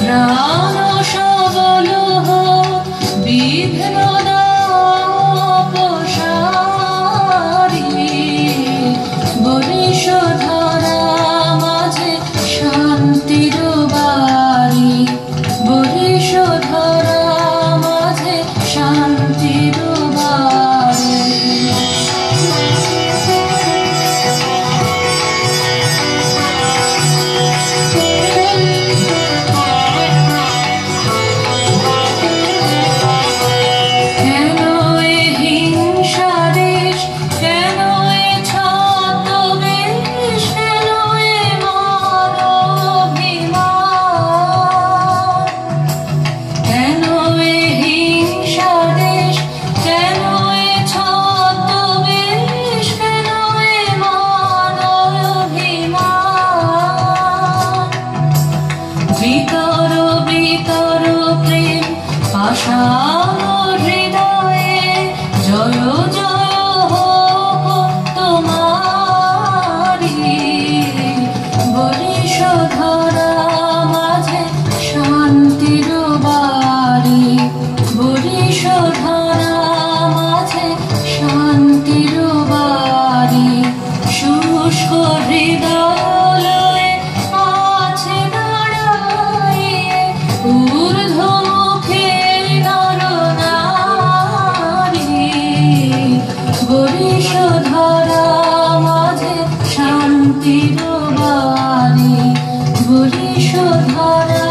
প্রাণ সবল হোক বিঘ্ন দাপসারি, বরিশধরা মাঝে শান্তির বাড়ি, বরিশধরা মাঝে শান্তির বাড়ি। ভিতর ভিতর প্রেম পাষাণ হৃদয়ে, জয় জয় হোক তোমারি, বরিশধরা মাঝে শান্তির বাড়ি, বরিশধরা মাঝে শান্তির বাড়ি। শুষ্ক হৃদয় ঊর্ধ্বমুখে নরনারী, বরিশধরা মাঝে শান্তির বাড়ি, বরিশধরা